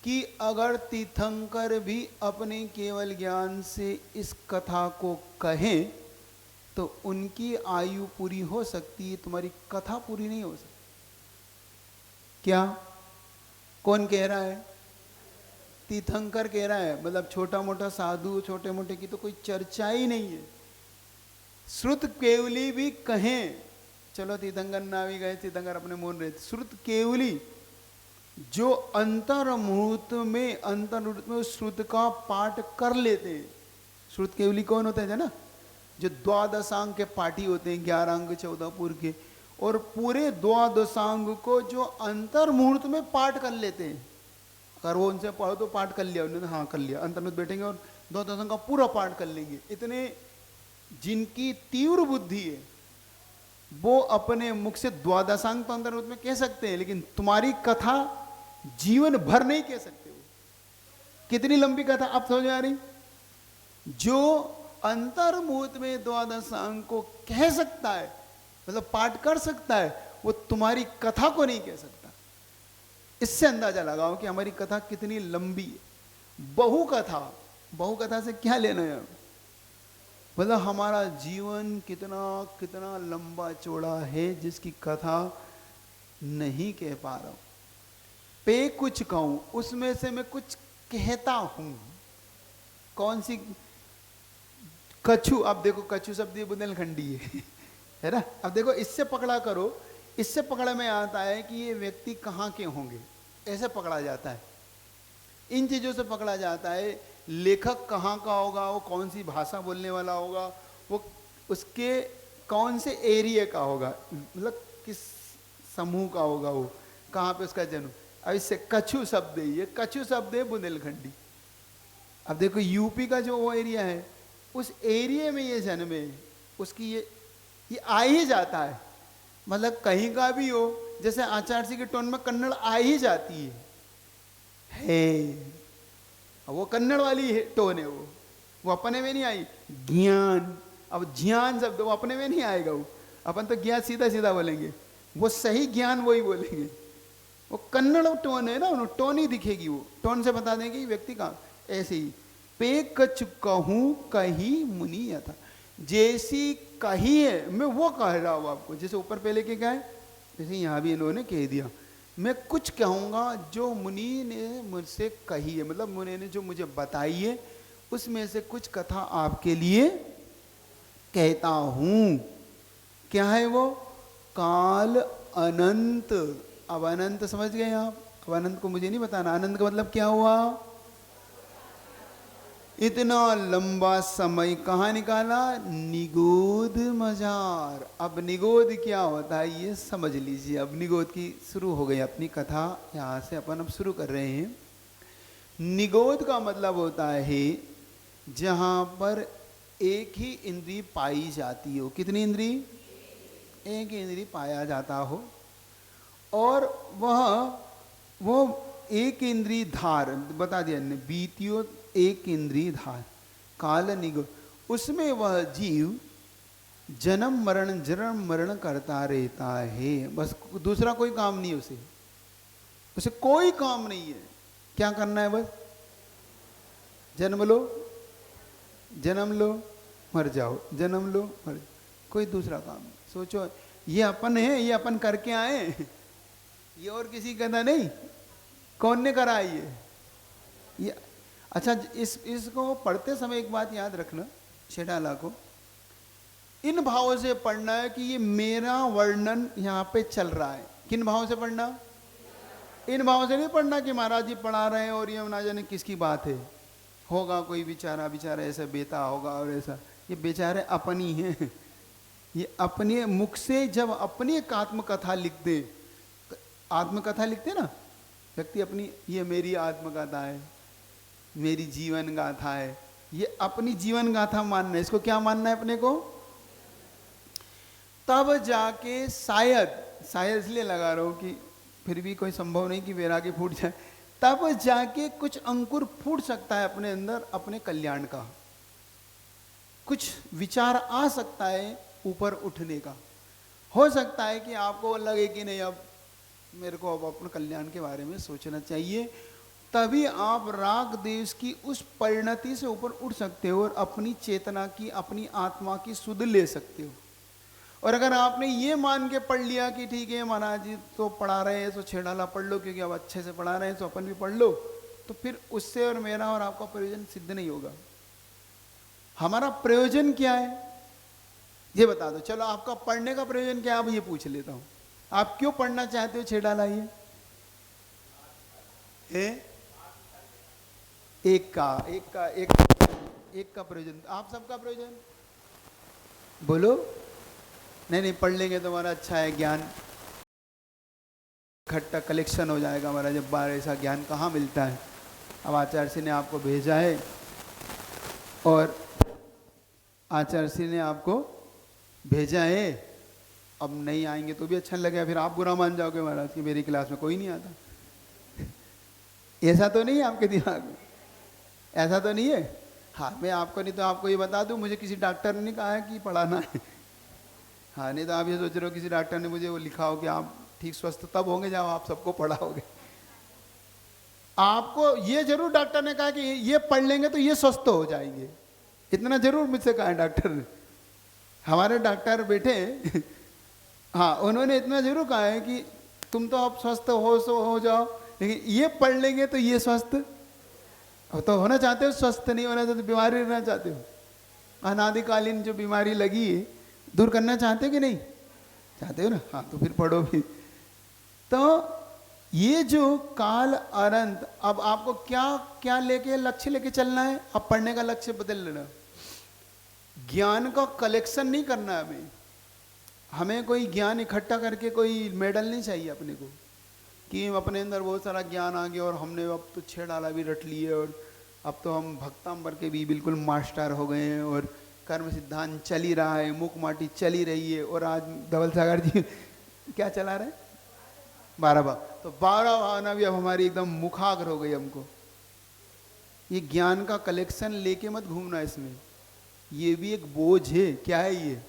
कि अगर तीर्थंकर भी अपने केवल ज्ञान से इस कथा को कहें तो उनकी आयु पूरी हो सकती है, तुम्हारी कथा पूरी नहीं हो सकती। क्या कौन कह रहा है? तीर्थंकर कह रहा है, मतलब छोटा मोटा साधु छोटे मोटे की तो कोई चर्चा ही नहीं है। श्रुत केवली भी कहें, चलो तीर्थंकर ना भी गए, तीर्थंकर अपने मौन रहे, श्रुत केवली जो अंतर मुहूर्त में श्रुत का पाठ कर लेते हैं। श्रुत केवली कौन होते हैं ना, जो द्वादशांग के पाठी होते हैं, 11 अंग 14 पूर्व के, और पूरे द्वादशांग को जो अंतर मुहूर्त में पाठ कर लेते हैं। अगर वो उनसे पढ़ो तो पाठ कर लिया उन्होंने, हाँ कर लिया, अंतर में बैठेंगे और द्वादशांग का पूरा पाठ कर लेंगे। इतने जिनकी तीव्र बुद्धि है वो अपने मुख से द्वादशांग तो अंतर में कह सकते हैं, लेकिन तुम्हारी कथा जीवन भर नहीं कह सकते। वो कितनी लंबी कथा आप समझ आ रही? जो अंतर मुहूर्त में द्वादशांग को कह सकता है, मतलब पाठ कर सकता है, वो तुम्हारी कथा को नहीं कह सकता। इससे अंदाजा लगाओ कि हमारी कथा कितनी लंबी है। बहुकथा से क्या लेना है, मतलब हमारा जीवन कितना कितना लंबा चौड़ा है जिसकी कथा नहीं कह पा रहा हूं। पे कुछ कहूं उसमें से मैं कुछ कहता हूं। कौन सी? कछु। अब देखो कछु शब्द बुंदेलखंडी है ना। अब देखो इससे पकड़ा करो, इससे पकड़ा में आता है कि ये व्यक्ति कहाँ के होंगे, ऐसे पकड़ा जाता है। इन चीजों से पकड़ा जाता है लेखक कहाँ का होगा, वो कौन सी भाषा बोलने वाला होगा, वो उसके कौन से एरिया का होगा, मतलब किस समूह का होगा, वो कहाँ पे उसका जन्म। अब इससे कछु शब्द है, ये कछु शब्द है बुंदेलखंडी। अब देखो यूपी का जो वो एरिया है, उस एरिया में ये जन्म है, उसकी ये आ ही जाता है। मतलब कहीं का भी हो, जैसे आचार्य के टोन में कन्नड़ आ ही जाती है। वो कन्नड़ वाली है टोन है, वो अपने में नहीं आई। ज्ञान, अब ज्ञान शब्द वो अपने में नहीं आएगा। वो अपन तो ज्ञान सीधा सीधा बोलेंगे, वो सही ज्ञान वही बोलेंगे। वो कन्नड़ टोन है ना, टोन ही दिखेगी, वो टोन से बता देंगे व्यक्ति का। ऐसे ही पे कछु कहूं कही मुनि यथा, जैसी कही है मैं वो कह रहा हूं आपको। जैसे ऊपर पहले के क्या है, जैसे यहाँ भी इन्होंने कह दिया, मैं कुछ कहूँगा जो मुनि ने मुझसे कही है, मतलब मुनि ने जो मुझे बताई है उसमें से कुछ कथा आपके लिए कहता हूँ। क्या है वो? काल अनंत। अब अनंत समझ गए आप? अब अनंत को मुझे नहीं बताना, अनंत का मतलब क्या हुआ? इतना लंबा समय कहाँ निकाला? निगोद मजार। अब निगोद क्या होता है ये समझ लीजिए। अब निगोद की शुरू हो गई अपनी कथा, यहाँ से अपन अब शुरू कर रहे हैं। निगोद का मतलब होता है जहाँ पर एक ही इंद्री पाई जाती हो। कितनी इंद्री? एक ही इंद्री पाया जाता हो, और वो एक इंद्री धार बता दिया ने, बीतियो एक इंद्री धार काल निगोद। उसमें वह जीव जन्म मरण करता रहता है, बस दूसरा कोई काम नहीं है उसे कोई काम नहीं है। क्या करना है? बस जन्म लो मर जाओ, जन्म लो मर जाओ, कोई दूसरा काम नहीं। सोचो ये अपन है, ये अपन करके आए, ये और किसी का था नहीं, कौन ने करा ये? अच्छा, इसको पढ़ते समय एक बात याद रखना, छेड़ाला को इन भावों से पढ़ना है कि ये मेरा वर्णन यहाँ पे चल रहा है। किन भावों से पढ़ना? इन भावों से नहीं पढ़ना कि महाराज जी पढ़ा रहे हैं और ये ना जाने किसकी बात है, होगा कोई बेचारा ऐसा बेता होगा और ऐसा। ये बेचारे अपनी हैं, ये अपने मुख से जब अपनी एक आत्मकथा लिखते, आत्मकथा लिखते ना व्यक्ति अपनी, ये मेरी आत्मकथा है, मेरी जीवन गाथा है, ये अपनी जीवन गाथा मानना है। इसको क्या मानना है अपने को? तब जाके शायद इसलिए लगा रहा हूं कि फिर भी कोई संभव नहीं कि वैरागी फूट जाए, तब जाके कुछ अंकुर फूट सकता है अपने अंदर, अपने कल्याण का कुछ विचार आ सकता है, ऊपर उठने का हो सकता है कि आपको लगे कि नहीं अब मेरे को अब अपने कल्याण के बारे में सोचना चाहिए। तभी आप राग देश की उस परिणति से ऊपर उठ सकते हो और अपनी चेतना की, अपनी आत्मा की सुध ले सकते हो। और अगर आपने ये मान के पढ़ लिया कि ठीक है महाराज जी तो पढ़ा रहे हैं तो छेड़ाला पढ़ लो क्योंकि अब अच्छे से पढ़ा रहे हैं तो अपन भी पढ़ लो, तो फिर उससे और मेरा और आपका प्रयोजन सिद्ध नहीं होगा। हमारा प्रयोजन क्या है ये बता दो। चलो आपका पढ़ने का प्रयोजन क्या है, अब ये पूछ लेता हूं, आप क्यों पढ़ना चाहते हो छेड़ाला? ये एक का प्रयोजन, आप सबका प्रयोजन बोलो। नहीं पढ़ लेंगे तो हमारा अच्छा है, ज्ञान इकट्ठा कलेक्शन हो जाएगा हमारा। जब बार ऐसा ज्ञान कहाँ मिलता है? अब आचार्य सिंह ने आपको भेजा है और आचार्य सिंह ने आपको भेजा है, अब नहीं आएंगे तो भी अच्छा लगेगा, फिर आप बुरा मान जाओगे महाराज कि मेरी क्लास में कोई नहीं आता। ऐसा तो नहीं है आपके दिमाग में? ऐसा तो नहीं है? हाँ, मैं आपको नहीं तो आपको ये बता दूं, मुझे किसी डॉक्टर ने नहीं कहा है कि पढ़ाना है। हाँ, नहीं तो आप ये सोच रहे हो किसी डॉक्टर ने मुझे वो लिखा हो कि आप ठीक स्वस्थ तब होंगे जब आप सबको पढ़ाओगे। आपको ये जरूर डॉक्टर ने कहा कि ये पढ़ लेंगे तो ये स्वस्थ हो जाएंगे, इतना जरूर मुझसे कहा है डॉक्टर ने। हमारे डॉक्टर बैठे हाँ, उन्होंने इतना जरूर कहा है कि तुम तो अब स्वस्थ हो जाओ, लेकिन ये पढ़ लेंगे तो ये स्वस्थ। अब तो होना चाहते हो स्वस्थ, नहीं होना चाहते, बीमारी रहना चाहते हो, अनादिकालीन जो बीमारी लगी है दूर करना चाहते हो कि नहीं चाहते हो ना? हाँ, तो फिर पढ़ो भी। तो ये जो काल अनंत, अब आपको क्या क्या लेके लक्ष्य लेके चलना है? अब पढ़ने का लक्ष्य बदल लेना, ज्ञान का कलेक्शन नहीं करना है हमें कोई ज्ञान इकट्ठा करके कोई मेडल नहीं चाहिए अपने को कि अपने अंदर बहुत सारा ज्ञान आ गया और हमने अब तो छेड़ाला भी रट लिए और अब तो हम भक्तांबर के भी बिल्कुल मास्टर हो गए हैं और कर्म सिद्धांत चल ही रहा है, मुख माटी चल ही रही है। और आज धवल सागर जी क्या चला रहे? 12 भाव। तो 12 भावना भी अब हमारी एकदम मुखाग्र हो गई हमको। ये ज्ञान का कलेक्शन लेके मत घूमना, इसमें ये भी एक बोझ है। क्या है ये?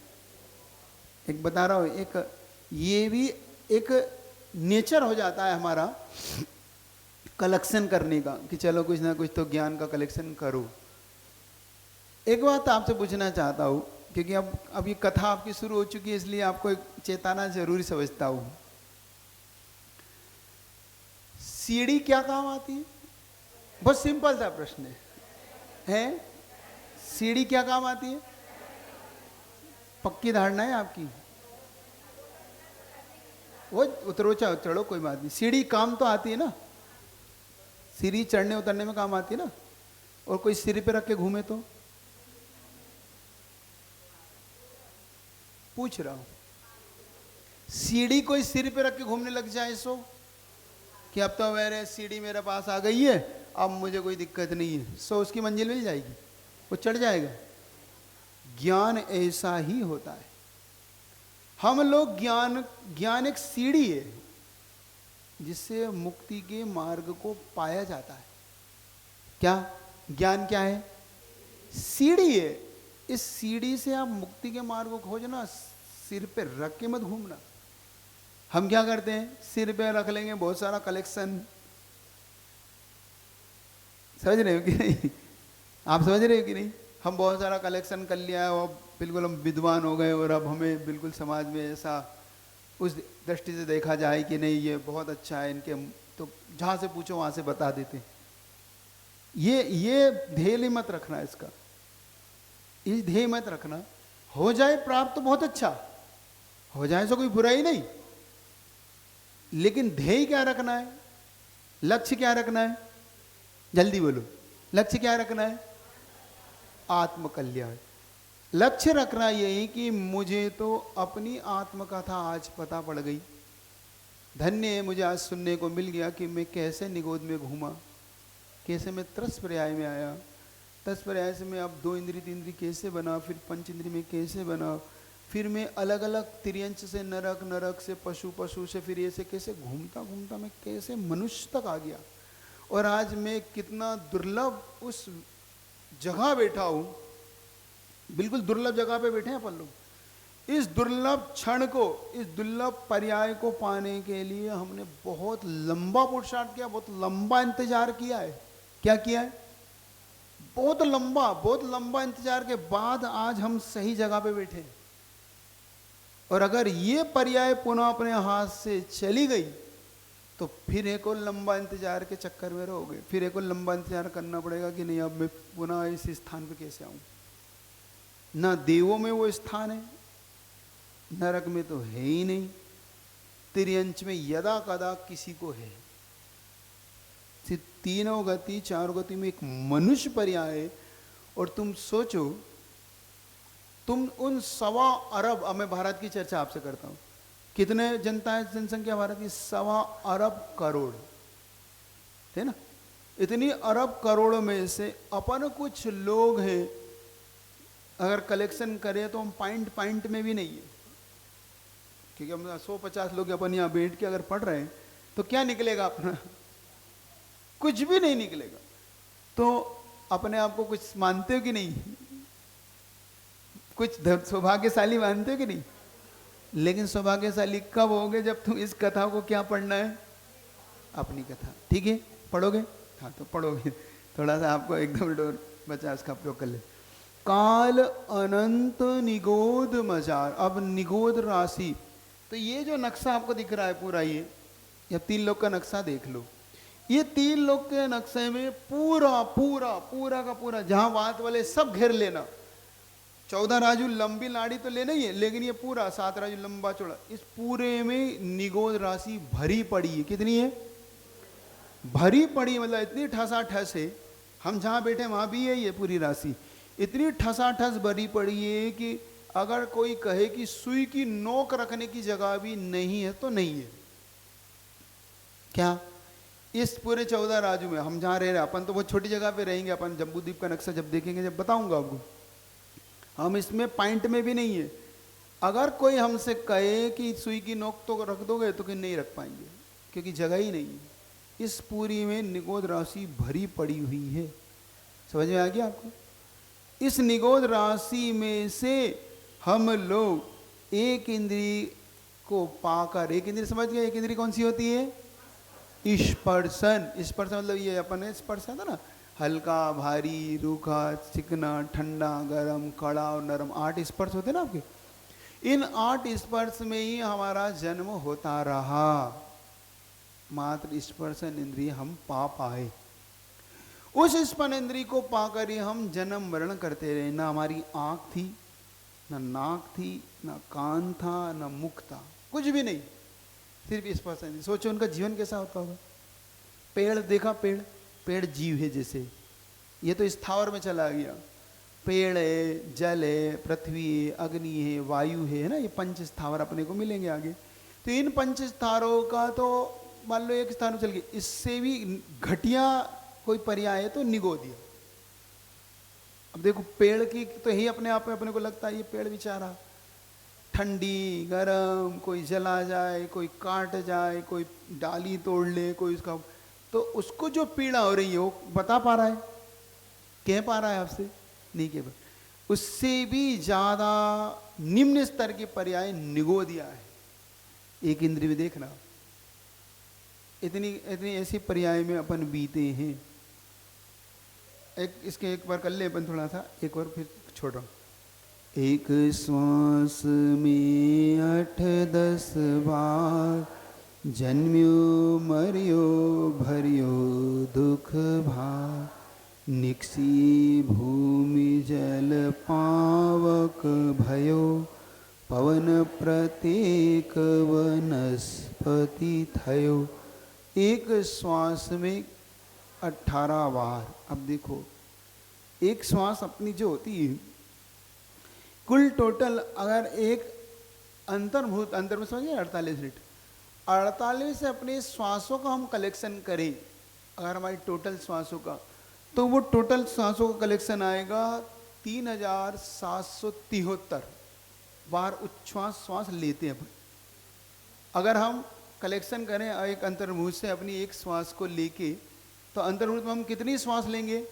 एक बता रहा हूं, एक ये भी एक नेचर हो जाता है हमारा कलेक्शन करने का कि चलो कुछ ना कुछ तो ज्ञान का कलेक्शन करो। एक बात आपसे पूछना चाहता हूं, क्योंकि अब ये कथा आपकी शुरू हो चुकी है, इसलिए आपको एक चेताना जरूरी समझता हूं। सीढ़ी क्या काम आती है? बहुत सिंपल सा प्रश्न है? सीढ़ी क्या काम आती है? पक्की धारणा है आपकी? वो उतरो चढ़ो कोई बात नहीं, सीढ़ी काम तो आती है ना, सीढ़ी चढ़ने उतरने में काम आती है ना। और कोई सिर पे रख के घूमे तो? पूछ रहा हूं, सीढ़ी कोई सिर पे रख के घूमने लग जाए सो कि अब तो मेरे सीढ़ी मेरे पास आ गई है, अब मुझे कोई दिक्कत नहीं है, सो उसकी मंजिल मिल जाएगी, वो चढ़ जाएगा। ज्ञान ऐसा ही होता है। हम लोग ज्ञान एक सीढ़ी है जिससे मुक्ति के मार्ग को पाया जाता है। क्या ज्ञान क्या है? सीढ़ी है। इस सीढ़ी से आप मुक्ति के मार्ग को खोजना, सिर पे रख के मत घूमना। हम क्या करते हैं? सिर पे रख लेंगे बहुत सारा कलेक्शन। समझ रहे हो कि नहीं? आप समझ रहे हो कि नहीं? हम बहुत सारा कलेक्शन कर लिया है और बिल्कुल हम विद्वान हो गए और अब हमें बिल्कुल समाज में ऐसा उस दृष्टि से देखा जाए कि नहीं ये बहुत अच्छा है इनके, तो जहाँ से पूछो वहाँ से बता देते। ये ध्येय मत रखना, इसका इस ध्येय मत रखना। हो जाए प्राप्त तो बहुत अच्छा, हो जाए तो कोई बुराई नहीं, लेकिन ध्येय क्या रखना है, लक्ष्य क्या रखना है, जल्दी बोलो, लक्ष्य क्या रखना है? आत्मकल्याण। लक्ष्य रखना यही कि मुझे तो अपनी आत्मकथा आज पता पड़ गई, धन्य है मुझे आज सुनने को मिल गया कि मैं कैसे निगोद में घूमा, कैसे मैं त्रस पर्याय में आया, त्रस पर्याय से मैं अब 2 इंद्री 3 इंद्री कैसे बना, फिर 5 इंद्री में कैसे बना, फिर मैं अलग अलग तिर्यंच से नरक, नरक से पशु, पशु से फिर ऐसे कैसे घूमता घूमता मैं कैसे मनुष्य तक आ गया, और आज मैं कितना दुर्लभ उस जगह बैठा हूँ, बिल्कुल दुर्लभ जगह पे बैठे हैं अपन लोग। इस दुर्लभ क्षण को, इस दुर्लभ पर्याय को पाने के लिए हमने बहुत लंबा पुरुषार्थ किया, बहुत लंबा इंतजार किया है। क्या किया है? बहुत लंबा इंतजार के बाद आज हम सही जगह पे बैठे हैं। और अगर ये पर्याय पुनः अपने हाथ से चली गई तो फिर एक और लंबा इंतजार के चक्कर में रहोगे, फिर एक और लंबा इंतजार करना पड़ेगा कि नहीं अब मैं पुनः इस स्थान पे कैसे आऊं। ना देवों में वो स्थान है, नरक में तो है ही नहीं, तिर्यंच में यदा कदा किसी को है। सिर्फ 3 गति 4 गति में एक मनुष्य पर्याय है। और तुम सोचो, तुम उन 1.25 अरब, अब मैं भारत की चर्चा आपसे करता हूं, कितने जनता है, जनसंख्या भारत की 1.25 अरब करोड़ है ना। इतनी अरब करोड़ में से अपन कुछ लोग हैं, अगर कलेक्शन करें तो हम पॉइंट में भी नहीं है, क्योंकि हम 150 लोग अपन यहाँ बैठ के अगर पढ़ रहे हैं तो क्या निकलेगा अपना? कुछ भी नहीं निकलेगा। तो अपने आप को कुछ मानते हो कि नहीं? कुछ सौभाग्यशाली मानते हो कि नहीं? लेकिन सौभाग्यशाली कब होगे? जब तुम इस कथा को क्या पढ़ना है? अपनी कथा। ठीक है, पढ़ोगे? हाँ तो पढ़ोगे। थोड़ा सा आपको एकदम डोर बचा, उसका प्रयोग कर ले। काल अनंत निगोद मजार। अब निगोद राशि, तो ये जो नक्शा आपको दिख रहा है पूरा, ये 3 लोग का नक्शा देख लो। ये 3 लोग के नक्शे में पूरा पूरा पूरा का पूरा, जहां बात वाले सब घेर लेना। 14 राजू लंबी लाड़ी तो लेना ही है, लेकिन ये पूरा 7 राजू लंबा चौड़ा, इस पूरे में निगोद राशि भरी पड़ी है। कितनी है? भरी पड़ी है, मतलब इतनी ठसाठस है, हम जहां बैठे वहां भी है ये पूरी राशि। इतनी ठसाठस भरी पड़ी है कि अगर कोई कहे कि सुई की नोक रखने की जगह भी नहीं है तो नहीं है। क्या? इस पूरे 14 राजू में हम जहां रह रहे, अपन तो बहुत छोटी जगह पे रहेंगे, अपन जम्बूद्वीप का नक्शा जब देखेंगे, जब बताऊंगा आपको, हम इसमें पॉइंट में भी नहीं है। अगर कोई हमसे कहे कि सुई की नोक तो रख दोगे, तो कि नहीं रख पाएंगे, क्योंकि जगह ही नहीं है। इस पूरी में निगोद राशि भरी पड़ी हुई है। समझ में आ गया आपको? इस निगोद राशि में से हम लोग एक इंद्री को पाकर, एक इंद्री समझ गए? एक इंद्री कौन सी होती है? स्पर्शन। स्पर्शन मतलब ये अपन है स्पर्श था ना, हल्का, भारी, रूखा, चिकना, ठंडा, गरम, कड़ा और नरम। 8 स्पर्श होते ना आपके। इन 8 स्पर्श में ही हमारा जन्म होता रहा। मात्र स्पर्शन इंद्रिय हम पा पाए, उस स्पर्श इंद्रिय को पाकर ही हम जन्म मरण करते रहे। ना हमारी आंख थी, ना नाक थी, ना कान था, ना मुख था, कुछ भी नहीं, सिर्फ स्पर्श इंद्रिय। सोचो उनका जीवन कैसा होता होगा। पेड़ देखा? पेड़ जीव है जैसे, ये तो स्थावर में चला गया। पेड़ है, जल है, पृथ्वी है, अग्नि है, वायु है ना, ये 5 स्थावर अपने को मिलेंगे आगे। तो इन 5 स्थारों का तो मान लो एक स्थान चल गया, इससे भी घटिया कोई पर्याय है तो निगोदिया। अब देखो पेड़ की तो ही अपने आप में अपने को लगता है ये पेड़ बेचारा ठंडी गरम, कोई जला जाए, कोई काट जाए, कोई डाली तोड़ ले, कोई उसका, तो उसको जो पीड़ा हो रही है वो बता पा रहा है? कह पा रहा है आपसे? नहीं कह पा। उससे भी ज्यादा निम्न स्तर के पर्याय निगोदिया है। एक इंद्रिय में देखना, इतनी इतनी ऐसी पर्याय में अपन बीते हैं। एक इसके एक बार कर ले अपन थोड़ा सा, एक बार फिर छोड़ रहा हूँ। एक श्वास में 8-10 बार जन्म्यो मर्यो भर्यो दुख भार। निक्सी भूमि जल पावक भयो पवन प्रत्येक वनस्पति थयो। एक श्वास में 18 बार। अब देखो एक श्वास अपनी जो होती है, कुल टोटल अगर एक अंतर्भूत समझिए 48 लीटर, 48 अपने श्वासों का हम कलेक्शन करें, अगर हमारी टोटल श्वासों का, तो वो टोटल श्वासों का कलेक्शन आएगा 3773 बार उच्छ्वास श्वास लेते हैं अपन। अगर हम कलेक्शन करें एक अंतर्भूत से अपनी एक श्वास को लेके, तो अंतर्भूत में हम कितनी श्वास लेंगे,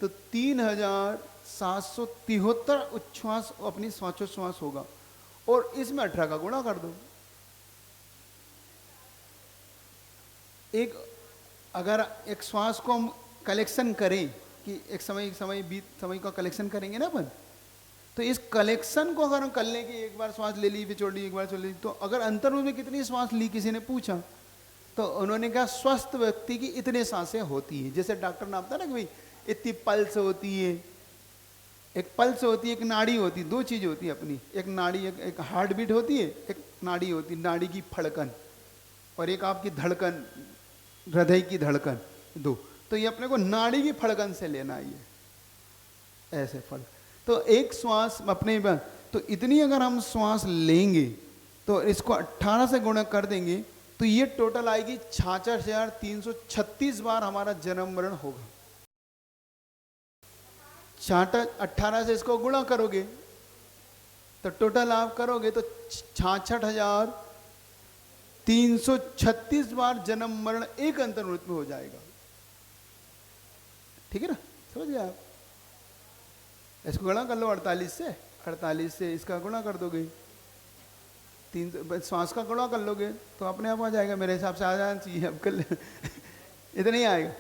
तो 3773 उच्छ्वास अपनी श्वासोच्छ्वास होगा, और इसमें 18 का गुणा कर दो। अगर एक श्वास को हम कलेक्शन करें कि एक समय का कलेक्शन करेंगे ना अपन, तो इस कलेक्शन को अगर हम कर लें कि एक बार श्वास ले ली फिर छोड़ ली, एक बार छोड़ ली, तो अगर अंतर्भूत में कितनी श्वास ली किसी ने पूछा, तो उन्होंने कहा स्वस्थ व्यक्ति की इतने सांसें होती है। जैसे डॉक्टर नापता है ना कि भाई इतनी पल्स होती है, एक पल्स होती है, एक नाड़ी होती है, दो चीज़ होती है अपनी, एक नाड़ी, एक हार्ट बीट होती है, एक नाड़ी होती है, नाड़ी की फड़कन, और एक आपकी धड़कन, हृदय की धड़कन, दो। तो ये अपने को नाड़ी की फड़कन से लेना है, ऐसे फड़। तो एक श्वास अपने तो इतनी अगर हम श्वास लेंगे तो इसको 18 से गुणा कर देंगे, तो ये टोटल आएगी 66,336 बार हमारा जन्म मरण होगा। 18 से इसको गुणा करोगे तो टोटल आप करोगे तो 66,336 बार जन्म मरण एक अंतर्भूत में हो जाएगा। ठीक है ना, समझ गए आप? इसको गुणा कर लो 48 से इसका गुणा कर दोगे, 3 श्वास का गुणा कर लोगे तो अपने आप आ जाएगा, मेरे हिसाब से आ जाना चाहिए। अब कल इतना ही आएगा,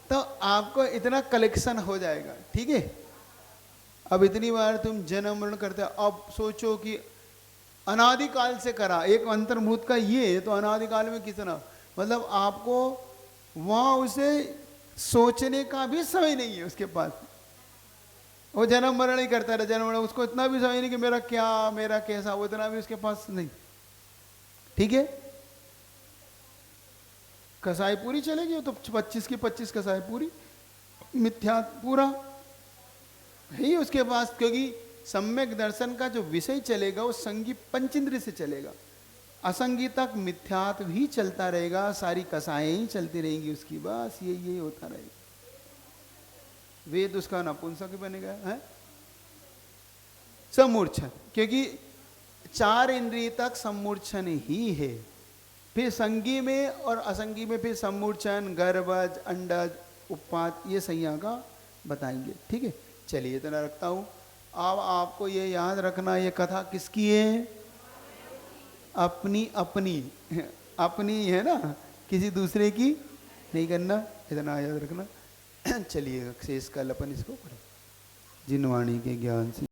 तो आपको इतना कलेक्शन हो जाएगा। ठीक है, अब इतनी बार तुम जन्म मरण करते हो। अब सोचो कि अनादिकाल से करा, एक अंतर्भूत का ये, तो अनादिकाल में कितना, मतलब आपको वहाँ उसे सोचने का भी समय नहीं है उसके पास। वो जन्म मरण ही करता रहा, जन्म मरण, उसको इतना भी समय नहीं कि मेरा क्या, मेरा कैसा, वो इतना भी उसके पास नहीं। ठीक है, कसाई पूरी चलेगी तो 25 की 25 कसाई पूरी, मिथ्या पूरा है ही उसके पास, क्योंकि सम्यक दर्शन का जो विषय चलेगा वो संगी पंचेंद्रिय से चलेगा। असंगी तक मिथ्यात भी चलता रहेगा, सारी कसाएं ही चलती रहेंगी उसकी, बस ये होता रहेगा। वेद उसका नपुंसक बनेगा, है सम्मूर्छन, क्योंकि 4 इंद्रिय तक सम्मूर्छन ही है। फिर संगी में और असंगी में फिर सम्मूर्छन, गर्भज, अंडज, उत्पात, ये संज्ञा का बताएंगे। ठीक है, चलिए इतना रखता हूं। अब आपको ये याद रखना, ये कथा किसकी है? अपनी है ना, किसी दूसरे की नहीं करना, इतना याद रखना। चलिए शेष कल अपन इसको करें जिन वाणी के ज्ञान से।